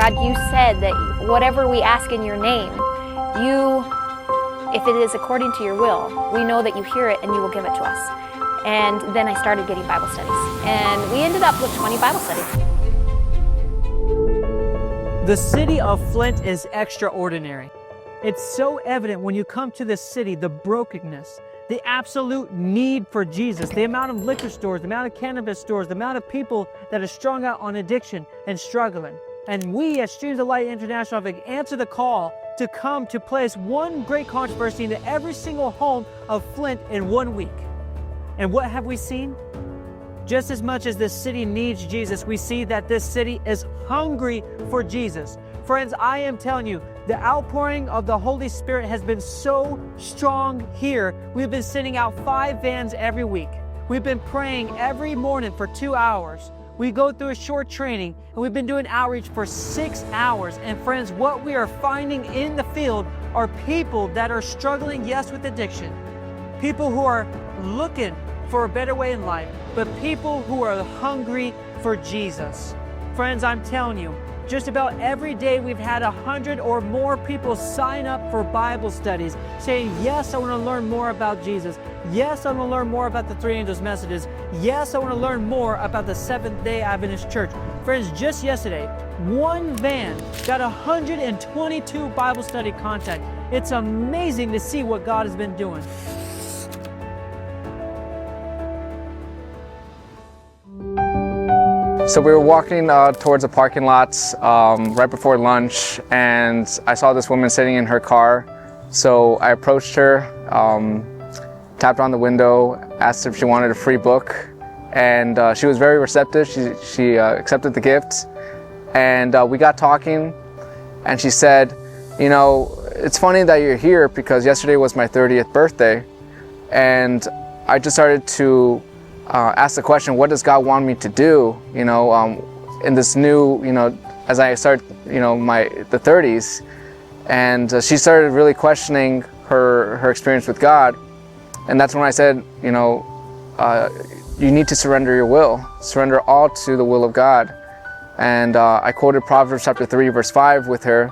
God, you said that whatever we ask in your name, if it is according to your will, we know that you hear it and you will give it to us. And then I started getting Bible studies. And we ended up with 20 Bible studies. The city of Flint is extraordinary. It's so evident when you come to this city, the brokenness, the absolute need for Jesus, the amount of liquor stores, the amount of cannabis stores, the amount of people that are strung out on addiction and struggling. And we at Streams of Light International have answered the call to come to place one great controversy into every single home of Flint in 1 week. And what have we seen? Just as much as this city needs Jesus, we see that this city is hungry for Jesus. Friends, I am telling you, the outpouring of the Holy Spirit has been so strong here. We've been sending out 5 vans every week. We've been praying every morning for 2 hours. We go through a short training, and we've been doing outreach for 6 hours. And friends, what we are finding in the field are people that are struggling, yes, with addiction. People who are looking for a better way in life, but people who are hungry for Jesus. Friends, I'm telling you, just about every day we've had 100 or more people sign up for Bible studies saying, yes, I want to learn more about Jesus. Yes, I want to learn more about the 3 angels' messages. Yes, I want to learn more about the Seventh-day Adventist Church. Friends, just yesterday, one van got 122 Bible study contact. It's amazing to see what God has been doing. So we were walking towards the parking lots right before lunch, and I saw this woman sitting in her car. So I approached her, tapped on the window, asked if she wanted a free book, and she was very receptive. She accepted the gift, and we got talking, and she said, you know, it's funny that you're here because yesterday was my 30th birthday, and I just started to ask the question, what does God want me to do, you know, in this new, you know, as I start, you know, the 30s. And she started really questioning her experience with God. And that's when I said, you know, you need to surrender your will, surrender all to the will of God. And I quoted Proverbs chapter 3, verse 5 with her.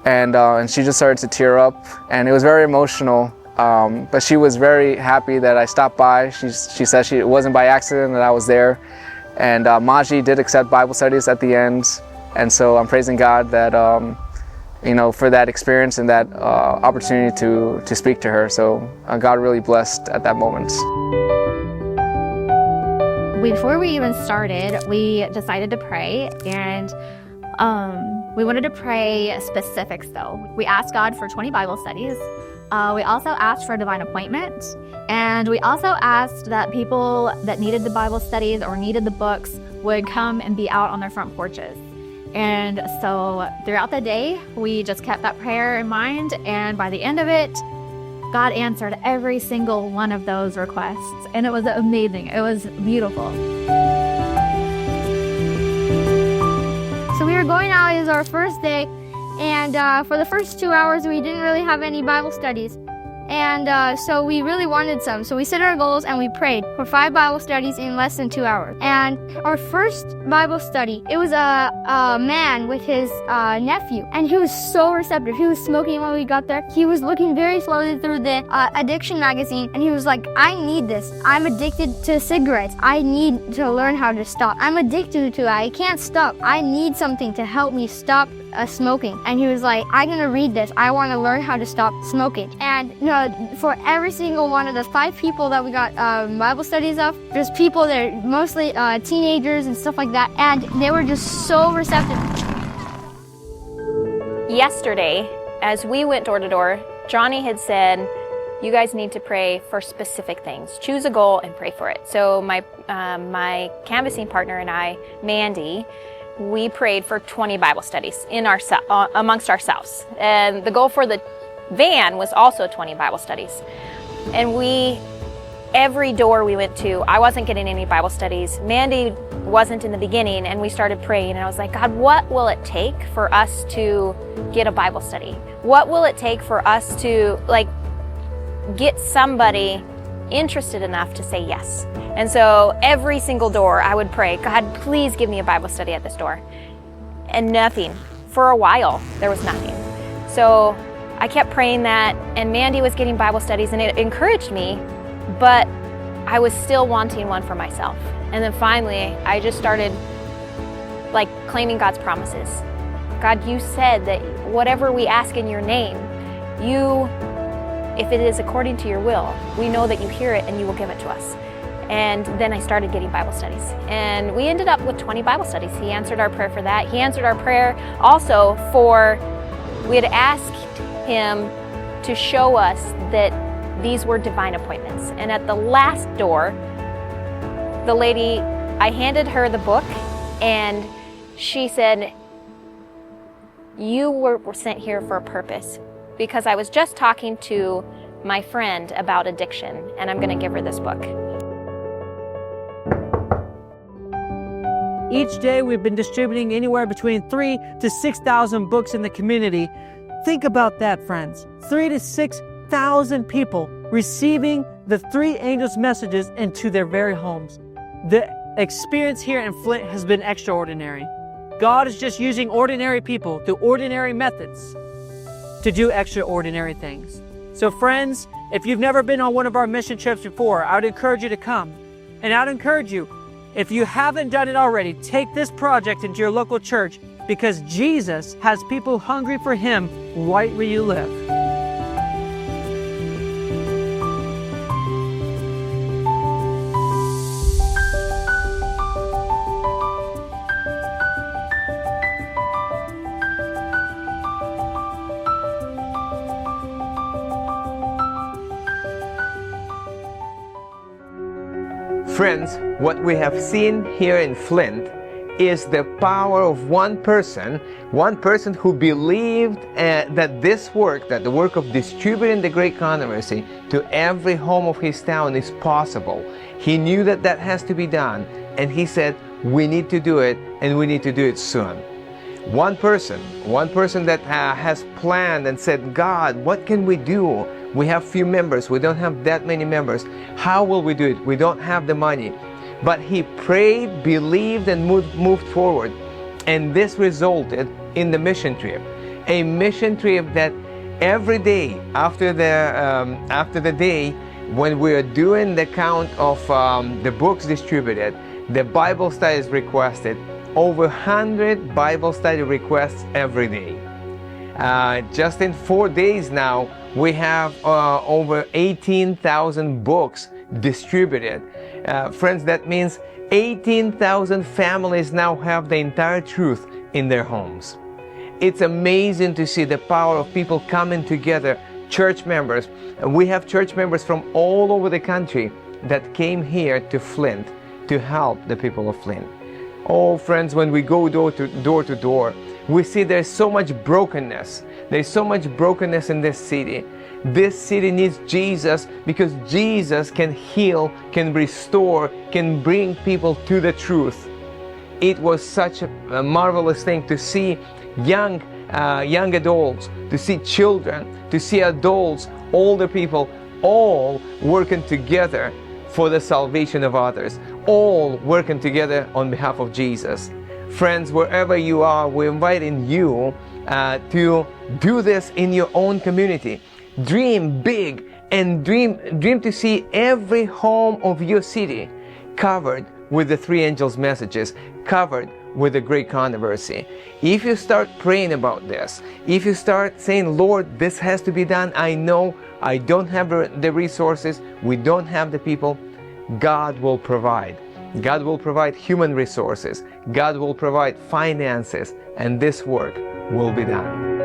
And she just started to tear up, and it was very emotional. But she was very happy that I stopped by. She said it wasn't by accident that I was there. And Maji did accept Bible studies at the end. And so I'm praising God that, you know, for that experience and that opportunity to speak to her. So God really blessed at that moment. Before we even started, we decided to pray, and we wanted to pray specifics though. We asked God for 20 Bible studies. We also asked for a divine appointment, and we also asked that people that needed the Bible studies or needed the books would come and be out on their front porches. And so throughout the day, we just kept that prayer in mind, and by the end of it, God answered every single one of those requests, and it was amazing. It was beautiful. So we were going out, it was our first day. And for the first 2 hours, we didn't really have any Bible studies. And so we really wanted some. So we set our goals and we prayed for 5 Bible studies in less than 2 hours. And our first Bible study, it was a man with his nephew. And he was so receptive. He was smoking when we got there. He was looking very slowly through the addiction magazine. And he was like, I need this. I'm addicted to cigarettes. I need to learn how to stop. I'm addicted to it. I can't stop. I need something to help me stop smoking. And he was like, I'm gonna read this. I want to learn how to stop smoking. And you know, for every single one of the 5 people that we got Bible studies of, there's people that are mostly teenagers and stuff like that, and they were just so receptive. Yesterday, as we went door to door, Johnny had said, you guys need to pray for specific things. Choose a goal and pray for it. So my canvassing partner and I, Mandy, we prayed for 20 Bible studies amongst ourselves. And the goal for the van was also 20 Bible studies. And every door we went to, I wasn't getting any Bible studies. Mandy wasn't in the beginning, and we started praying. And I was like, God, what will it take for us to get a Bible study? What will it take for us to get somebody interested enough to say yes? And so every single door I would pray, God, please give me a Bible study at this door. and nothing. For a while, there was nothing. So I kept praying that, and Mandy was getting Bible studies, and it encouraged me, but I was still wanting one for myself. And then finally, I just started like claiming God's promises. God, you said that whatever we ask in your name, if it is according to your will, we know that you hear it and you will give it to us. And then I started getting Bible studies. And we ended up with 20 Bible studies. He answered our prayer for that. He answered our prayer also we had asked him to show us that these were divine appointments. And at the last door, the lady, I handed her the book, and she said, you were sent here for a purpose, because I was just talking to my friend about addiction, and I'm going to give her this book. Each day we've been distributing anywhere between 3,000 to 6,000 books in the community. Think about that, friends. 3,000 to 6,000 people receiving the three angels' messages into their very homes. The experience here in Flint has been extraordinary. God is just using ordinary people through ordinary methods to do extraordinary things. So friends, if you've never been on one of our mission trips before, I would encourage you to come. And I'd encourage you, if you haven't done it already, take this project into your local church, because Jesus has people hungry for Him right where you live. Friends, what we have seen here in Flint is the power of one person who believed that this work, that the work of distributing the great controversy to every home of his town is possible. He knew that that has to be done, and he said, we need to do it, and we need to do it soon. One person that has planned and said, God, what can we do? We have few members, we don't have that many members. How will we do it? We don't have the money. But he prayed, believed, and moved forward. And this resulted in the mission trip. A mission trip that every day after the day when we are doing the count of the books distributed, the Bible studies requested, over 100 Bible study requests every day. Just in 4 days now, we have over 18,000 books distributed. Friends, that means 18,000 families now have the entire truth in their homes. It's amazing to see the power of people coming together, church members. And we have church members from all over the country that came here to Flint to help the people of Flint. Oh, friends, when we go door to door, we see there's so much brokenness. There's so much brokenness in this city. This city needs Jesus, because Jesus can heal, can restore, can bring people to the truth. It was such a marvelous thing to see young adults, to see children, to see adults, older people, all working together for the salvation of others, all working together on behalf of Jesus. Friends, wherever you are, we're inviting you to do this in your own community. Dream big, and dream to see every home of your city covered with the three angels' messages, covered with the great controversy. If you start praying about this, if you start saying, Lord, this has to be done, I know I don't have the resources, we don't have the people, God will provide. God will provide human resources. God will provide finances, and this work will be done.